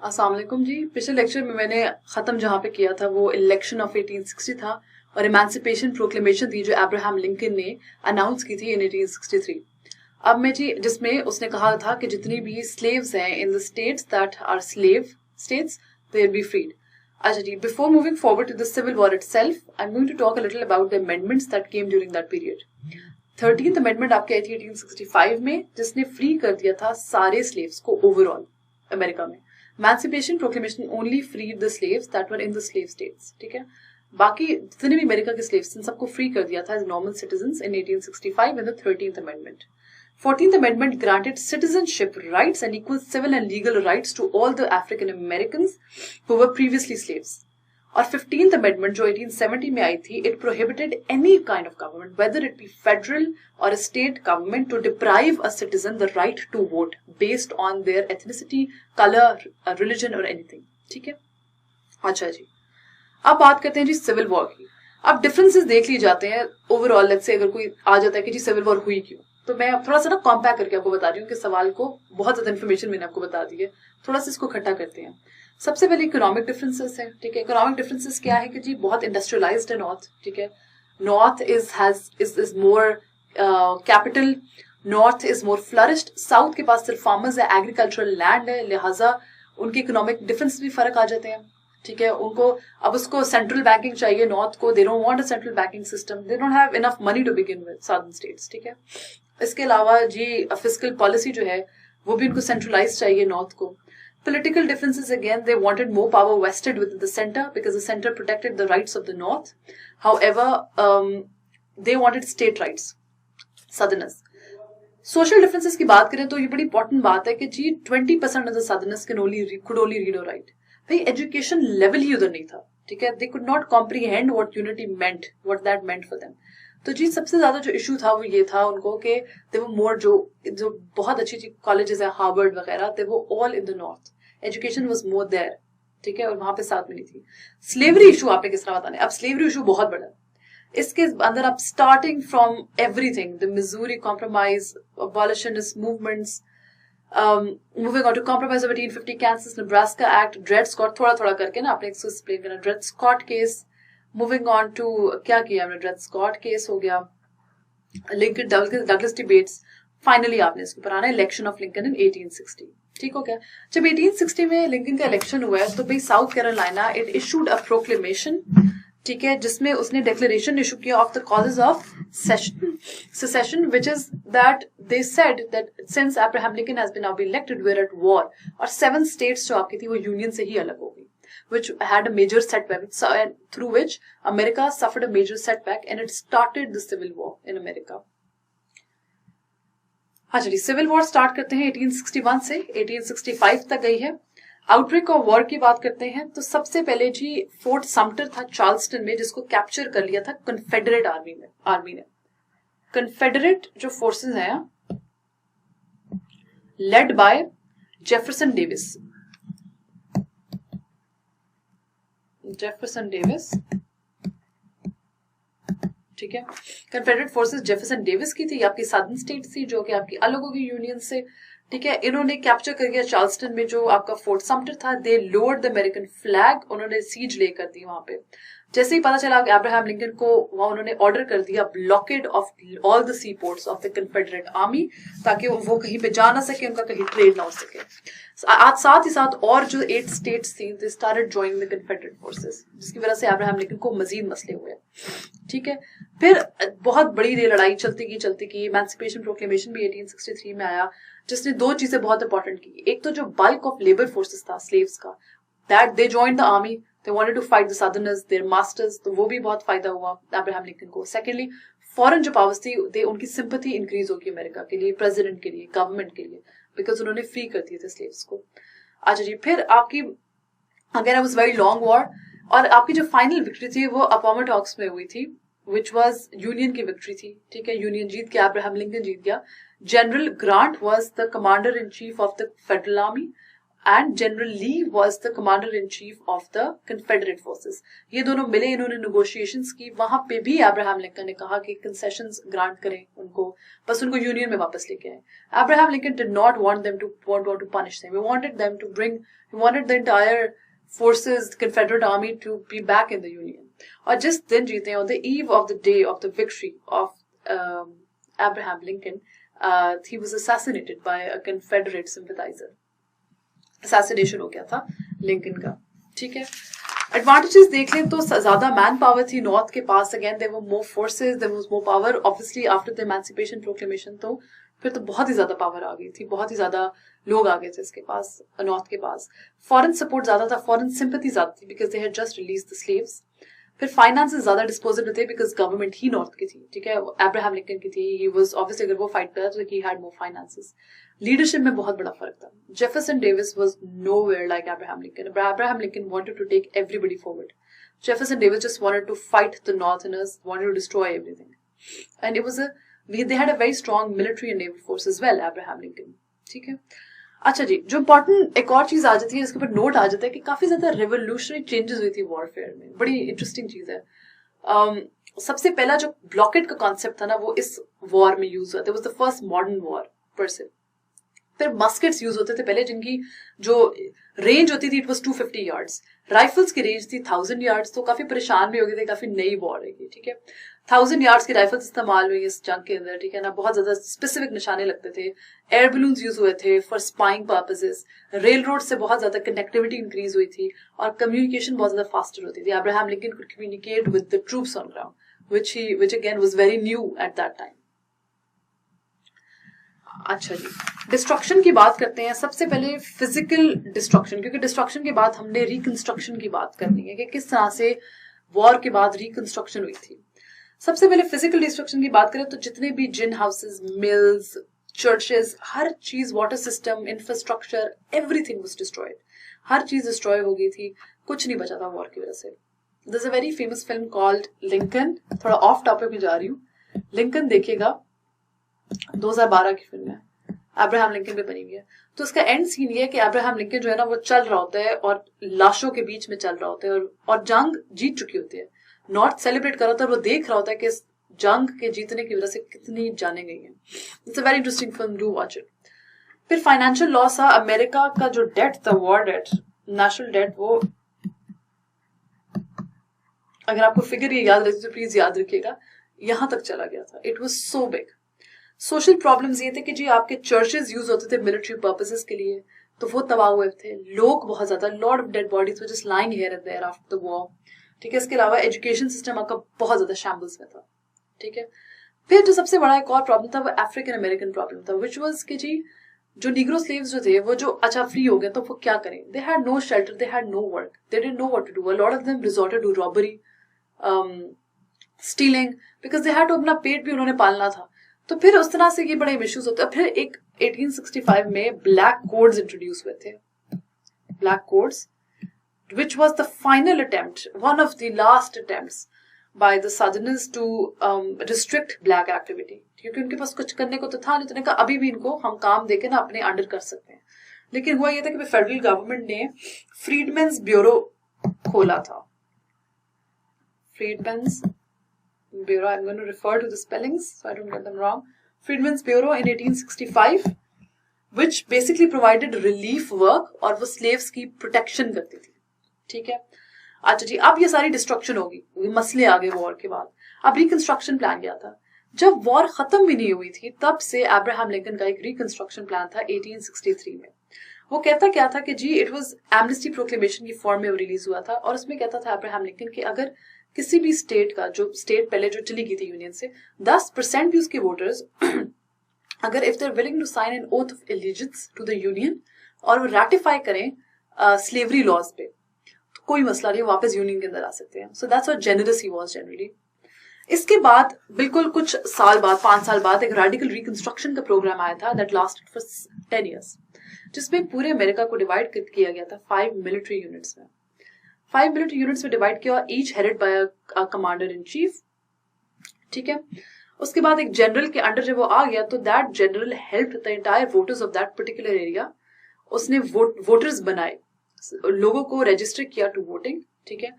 अस्सलाम वालेकुम जी। पिछले लेक्चर में मैंने ख़त्म जहाँ पे किया था वो इलेक्शन ऑफ 1860 था और इमेंसिपेशन प्रोक्लेमेशन थी जो अब्राहम लिंकन ने अनाउंस की थी इन 1863। अब मैं जी जिसमें उसने कहा था कि जितनी भी स्लेव्स हैं in the states that are slave states they will be freed. अच्छा जी, before moving forward to the civil war itself I am going to talk a little about the amendments that came during that period. 13th amendment आपकी आई थी 1865 में, जिसने free कर दिया था सारे स्लेव्स को ओवरऑल अमेरिका में। Emancipation Proclamation only freed the slaves that were in the slave states. ठीक है, बाकी जितने भी अमेरिका के स्लेव्स थे सबको फ्री कर दिया था as normal citizens in 1865 in the 13th Amendment. 14th Amendment granted citizenship rights and equal civil and legal rights to all the African Americans who were previously slaves. और 15th Amendment जो 1870 में आई थी, it prohibited any kind of government, whether it be federal or a state government, to deprive a citizen the right to vote based on their ethnicity, color, religion or anything. ठीक है, अच्छा जी, अब बात करते हैं जी सिविल वॉर की। अब differences देख लिए जाते हैं ओवरऑल। लेट्स से अगर कोई आ जाता है कि जी सिविल वॉर हुई क्यों, तो मैं थोड़ा सा ना कॉम्पैक्ट करके आपको बता रही हूँ कि सवाल को बहुत ज्यादा इन्फॉर्मेशन मैंने आपको बता दी है, थोड़ा सा इसको इकट्ठा करते हैं। सबसे पहले इकोनॉमिक डिफरेंसेस है। ठीक है, इकोनॉमिक डिफरेंसेस क्या है कि जी बहुत इंडस्ट्रियलाइज्ड है नॉर्थ। ठीक है, north is more capital, north is more flourished. South के पास सिर्फ फार्मर्स है, एग्रीकल्चरल लैंड है, लिहाजा उनके इकोनॉमिक डिफरेंस भी फर्क आ जाते हैं। ठीक है, उनको अब उसको सेंट्रल बैंकिंग चाहिए नॉर्थ को, they don't want a central banking system, they don't have enough money to begin with southern states. ठीक है, इसके अलावा जी फिस्कल पॉलिसी जो है वो भी उनको सेंट्रलाइज चाहिए नॉर्थ को। Political differences again, they wanted more power vested within the center because the center protected the rights of the north. However, they wanted state rights, southerners. Social differences की बात करें तो ये बड़ी important बात है कि जी 20% of the southerners could only read or write. भाई एजुकेशन लेवल ही उधर नहीं था। ठीक है, they could not comprehend what unity meant, what that meant for them. तो जी सबसे ज्यादा जो इशू था वो ये था उनको कि they were more जो बहुत अच्छी कॉलेजेस है हार्वर्ड वगैरह, they were all in the north. Education was more there. ठीक है, और वहां पे साथ मिली थी। स्लेवरी इशू आपने किस तरह बताने, अब स्लेवरी इशू बहुत बड़ा, इसके अंदर आप starting from everything, the Missouri compromise, abolitionist movements, moving on to compromise of 1850, Kansas Nebraska act, Dred Scott, थोड़ा थोड़ा करके ना आपने इसको एक्सप्लेन करना। Dred Scott case, moving on to क्या किया हमने, ड्रेड स्कॉट केस हो गया, लिंकन डगलस डिबेट्स, फाइनली आपने इसको पढ़ाना इलेक्शन ऑफ लिंकन इन 1860। ठीक हो गया। जब 1860 में लिंकन का इलेक्शन हुआ है तो भाई south Carolina it issued a proclamation, ठीक है, जिसमें उसने डिक्लेरेशन इशू किया of the causes of secession, which is that they said that since Abraham Lincoln has been now been elected, we're at war, और 7 states जो आपकी थी वो यूनियन से ही अलग हो गई, which had a major setback, through which America suffered a major setback and it started the civil war in America. हाँ जी, सिविल वॉर स्टार्ट करते हैं 1861 से 1865 तक गई है। आउटब्रेक ऑफ वॉर की बात करते हैं तो सबसे पहले जी फोर्ट समटर था चार्ल्सटन में, जिसको कैप्चर कर लिया था कन्फेडरेट आर्मी ने। कन्फेडरेट जो फोर्सेस हैं लेड बाय जेफरसन डेविस, ठीक है, कन्फेडरेट फोर्सेस जेफरसन डेविस की थी, आपकी सदर्न स्टेट थी जो कि आपकी अलग होगी यूनियन से। ठीक है, इन्होंने कैप्चर कर लिया चार्ल्सटन में जो आपका फोर्ट समटर था। दे लोअर्ड द अमेरिकन फ्लैग, उन्होंने सीज ले कर दी वहां पे। जैसे ही पता चला अब्राहम लिंकन को, वहां उन्होंने ऑर्डर कर दिया blockade of all the sea ports of the Confederate army, ताकि वो कहीं पे जा ना सके, उनका कहीं ट्रेड ना हो सके। आज साथ ही साथ और जो 8 स्टेट्स थी they started joining the Confederate forces, जिसकी वजह से अब्राहम लिंकन को मजीद मसले हुए। ठीक है, फिर बहुत बड़ी लड़ाई चलती की इमेंसिपेशन प्रोक्लेमेशन भी 1863 में आया, जिसने 2 चीजें बहुत इंपॉर्टेंट की। एक तो जो बल्क ऑफ लेबर फोर्सेस था स्लेव्स का, that they joined the army, they wanted to fight the southerners, their masters, तो वो भी बहुत फायदा हुआ अब्राहम लिंकन को। सेकेंडली फॉरेन जो पावर्स थी दे उनकी सिंपैथी इंक्रीज होगी अमेरिका के लिए, प्रेसिडेंट के लिए, गवर्नमेंट के लिए, बिकॉज उन्होंने फ्री कर दिए थे स्लेव्स को। अच्छा जी, फिर आपकी again was very long war, और आपकी जो फाइनल विक्ट्री थी वो अपोमाटॉक्स में हुई थी, विच वॉज यूनियन की विक्ट्री थी। ठीक है, यूनियन जीत गया, अब्राहम लिंकन जीत गया। General Grant was the commander in chief of the federal army and General Lee was the commander in chief of the Confederate forces. ये दोनों मिले, इन्होंने नेगोशिएशंस की। वहां पे भी अब्राहम लिंकन ने कहा कि कंसेशंस ग्रांट करें उनको, बस उनको यूनियन में वापस लेके आए। Abraham Lincoln did not want them to punish them, he wanted them to bring, he wanted the entire forces, the Confederate Army to be back in the Union. और जिस दिन जीते हैं, on the eve of the day of the victory of Abraham Lincoln, he was assassinated by a Confederate sympathizer. Assassination हो गया था Lincoln का, ठीक है। एडवांटेजेस देख लें तो ज्यादा मैन पावर थी नॉर्थ के पास, again there were more forces, there was more power, obviously after the emancipation proclamation तो फिर तो बहुत ही ज्यादा पावर आ गई थी, बहुत ही ज्यादा लोग आ गए थे इसके पास, नॉर्थ के पास। फॉरेन सपोर्ट ज्यादा था, फॉरेन सिंपैथी ज्यादा थी, because they had just release the slaves. फिर फाइनेंसेस ज्यादा डिस्पोजेबल थे, बिकॉज गवर्नमेंट ही नॉर्थ की थी, ठीक है, अब्राहम लिंकन की थी। ही वाज ऑब्वियसली, अगर वो फाइट कर रहा था तो he had more finances. Leadership में बहुत बड़ा फर्क था। Jefferson Davis was nowhere like Abraham Lincoln. Abraham Lincoln wanted to take everybody forward. Jefferson Davis just wanted to fight the Northerners, wanted to destroy everything, and it was they had a very strong military and naval force as well, Abraham Lincoln, ठीक है। अच्छा जी, जो important एक और चीज आ जाती है, इसके ऊपर नोट आ जाता है कि काफी ज्यादा रेवोल्यूशनरी चेंजेस हुई थी वॉरफेयर में, बड़ी इंटरेस्टिंग चीज है। सबसे पहला जो ब्लॉकेड का कॉन्सेप्ट था ना, वो इस वॉर में यूज हुआ था, was the first modern war पर से। फिर मस्केट्स यूज होते थे पहले, जिनकी जो रेंज होती थी इट वाज 250 यार्ड्स। राइफल्स की रेंज थी 1000 यार्ड्स, तो काफी परेशान भी हो गए थे, काफी नई वॉर है, ठीक है। 1000 यार्ड्स की राइफल्स इस्तेमाल हुई इस जंग के अंदर, ठीक है ना। बहुत ज्यादा स्पेसिफिक निशाने लगते थे, एयर बलून्स यूज हुए थे for spying purposes, rail road से बहुत ज्यादा कनेक्टिविटी इंक्रीज हुई थी, और कम्युनिकेशन बहुत ज्यादा फास्टर होती थी। Abraham Lincoln could communicate with the troops on ground, which again was very new at that time. अच्छा जी, डिस्ट्रक्शन की बात करते हैं। सबसे पहले फिजिकल डिस्ट्रक्शन, क्योंकि डिस्ट्रक्शन के बाद हमने रिकंस्ट्रक्शन की बात करनी है कि किस तरह से वॉर के बाद रिकंस्ट्रक्शन हुई थी। सबसे पहले फिजिकल डिस्ट्रक्शन की बात करें तो जितने भी जिन हाउसेस, मिल्स, चर्चेस, हर चीज, water system, infrastructure, everything was destroyed. हर चीज डिस्ट्रॉय हो गई थी, कुछ नहीं बचा था वॉर की वजह से। This is a very famous film called Lincoln. थोड़ा ऑफ टॉपिक में जा रही हूँ, लिंकन देखिएगा, 2012 की फिल्म है, अब्राहम लिंकन पे बनी हुई है। तो उसका एंड सीन ये है कि अब्राहम लिंकन जो है ना, वो चल रहा होता है और लाशों के बीच में चल रहा होता है, और जंग जीत चुकी होती है। नॉर्थ सेलिब्रेट कर रहा होता है, वो देख रहा होता है कि इस जंग के जीतने की वजह से कितनी जाने गई हैं। It's a very interesting film, do watch it. फिर फाइनेंशियल लॉस था, अमेरिका का जो डेट था, वॉर डेट, नेशनल डेट, वो अगर आपको फिगर ये याद रखती तो प्लीज याद रखिएगा, यहां तक चला गया था। It was so big. Social problems ये थे कि जी आपके चर्चेस यूज होते थे मिलिट्री पर्पसेस के लिए, तो वो तबाह हुए थे। लोग बहुत ज्यादा, lot of dead bodies were just lying here and there after the war, ठीक है। इसके अलावा एजुकेशन सिस्टम आपका बहुत ज्यादा शैम्बल्स में था, ठीक है। फिर जो सबसे बड़ा एक और प्रॉब्लम था, वो अफ्रीकन अमेरिकन प्रॉब्लम था, विच वाज कि जी जो निग्रो स्लेव्स जो थे, वो जो अच्छा फ्री हो गए तो वो क्या करें। They had no shelter, they had no work, they didn't know what to do. A lot of them resorted to robbery, stealing, because they had to अपना पेट भी उन्होंने पालना था। तो फिर उस तरह से ये बड़े इश्यूज होते हैं। फिर एक 1865 में ब्लैक कोड्स इंट्रोड्यूस हुए थे, black codes, which was the final attempt, one of the last attempts by the Southerners to restrict black activity, क्योंकि उनके पास कुछ करने को तो था नहीं, तो कहा अभी भी इनको हम काम देके ना अपने अंडर कर सकते हैं। लेकिन हुआ ये था कि फेडरल गवर्नमेंट ने फ्रीडमेंस ब्यूरो खोला था, फ्रीडमेंस bureau, I'm going to refer to the spellings so I don't get them wrong. Freedmen's Bureau in 1865, which basically provided relief work, और वो slaves की protection करती थी, ठीक है। अच्छा जी, अब ये सारी डिस्ट्रक्शन होगी, मसले आ गए वॉर के बाद। अब रिकंस्ट्रक्शन प्लान क्या था? जब वॉर खत्म भी नहीं हुई थी, तब से अब्राहम लिंकन का एक रिकंस्ट्रक्शन प्लान था 1863 में। वो कहता क्या था कि जी इट वाज एमनेस्टी प्रोक्लेमेशन की फॉर्म में रिलीज हुआ था, और उसमें कहता था अब्राहम लिंकन कि अगर किसी भी स्टेट का, जो स्टेट पहले जो चली गई थी यूनियन से, 10% भी उसके वोटर्स अगर if they are willing to sign an oath of allegiance to the Union और वो रैटिफाई करें स्लेवरी लॉज पे, तो कोई मसला नहीं, वापस यूनियन के अंदर आ सकते हैं। So that's what generous he was generally. इसके बाद बिल्कुल कुछ साल बाद, 5 साल बाद, एक रेडिकल रिकंस्ट्रक्शन का प्रोग्राम आया था दैट लास्टेड फॉर 10 years, जिसमें पूरे अमेरिका को डिवाइड किया गया था 5 मिलिट्री यूनिट्स में। 5 मिलिट्री यूनिट्स में डिवाइड किया, each headed by a commander in chief, ठीक है। उसके बाद एक जनरल के अंडर जब वो आ गया, तो that general help the entire voters of that particular area, उसने वोटर्स बनाए, लोगों को रजिस्टर किया टू वोटिंग, ठीक है।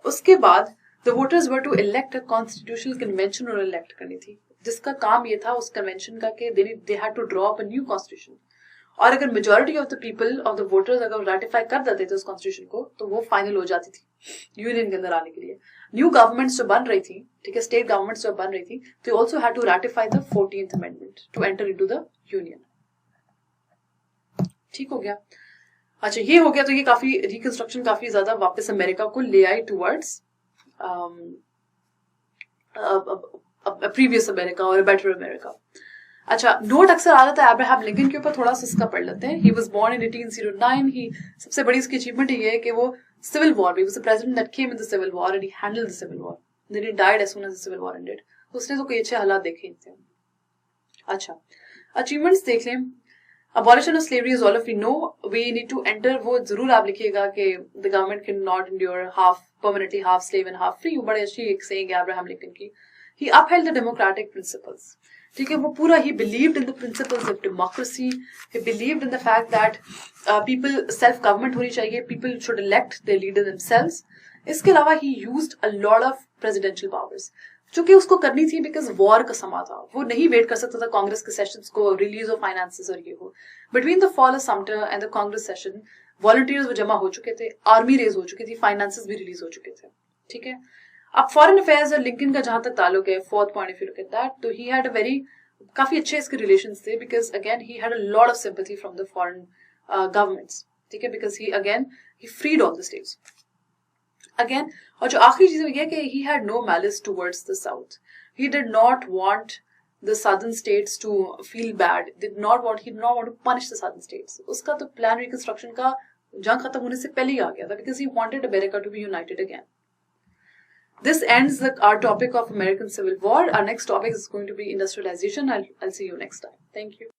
उसके बाद the voters were to elect a constitutional convention और इलेक्ट करनी थी, जिसका काम ये था उस कन्वेंशन का कि they had to draw up a new constitution. और अगर majority of the people of the voters अगर रेटिफाई कर देते थे उस कॉन्स्टिट्यूशन को, तो वो फाइनल हो जाती थी यूनियन के अंदर आने के लिए। न्यू गवर्नमेंट्स जो बन रही थी, ठीक है, स्टेट गवर्नमेंट्स जो बन रही थी, they also had to ratify the 14th amendment to enter into the Union. ठीक हो गया। अच्छा, ये हो गया। तो ये काफी रिकंस्ट्रक्शन काफी ज्यादा वापस अमेरिका को ले आई टुवर्ड्स प्रीवियस अमेरिका और बेटर अमेरिका। अच्छा, नोट अक्सर आ जाता है अब्राहम लिंकन के ऊपर, थोड़ा सा इसका पढ़ लेते हैं। He was born in 1809। ही सबसे बड़ी इसकी अचीवमेंट ये है कि वो सिविल वॉर में, was the president that came in the civil war and he handled the civil war. Then he died as soon as the civil war ended. उसने तो कोई अच्छे हालात देखे थे। अच्छा, अचीवमेंट्स देख लें। Abolition of slavery, as all of you know, we need to enter, वो जरूर आप लिखिएगा कि the government can not endure permanently half slave and half free। वो बड़ी अच्छी एक saying है अब्राहम लिंकन की। He upheld the democratic principles, ठीक है। वो पूरा he believed in the principles of democracy. He believed in the fact that people self government होनी चाहिए, people should elect their leader themselves. इसके अलावा he used a lot of presidential powers, चूंकि उसको करनी थी बिकॉज वॉर का समा था, वो नहीं वेट कर सकता था कांग्रेस के सेशंस को, रिलीज ऑफ फाइनेंसेस और ये हो। Between the fall of Sumter and the Congress session volunteers वो जमा हो चुके थे, आर्मी रेज हो चुकी थी, फाइनेंसेस भी रिलीज हो चुके थे, ठीक है। अब फॉरेन अफेयर्स और लिंकन का जहां तक ताल्लुक है, fourth point if you look at that, तो ही हैड अ वेरी काफी अच्छे इसके रिलेशंस थे because again he had a lot of sympathy from the foreign governments, ठीक है, because he again he freed all the states again. और जो आखिरी चीज ये कि he had no malice towards the South. He did not want the southern states to feel bad. He did not want to punish the southern states. उसका तो plan reconstruction का जंग खत्म होने से पहले ही आ गया था because he wanted America to be united again. This ends our topic of American Civil War. Our next topic is going to be industrialization. I'll see you next time. Thank you.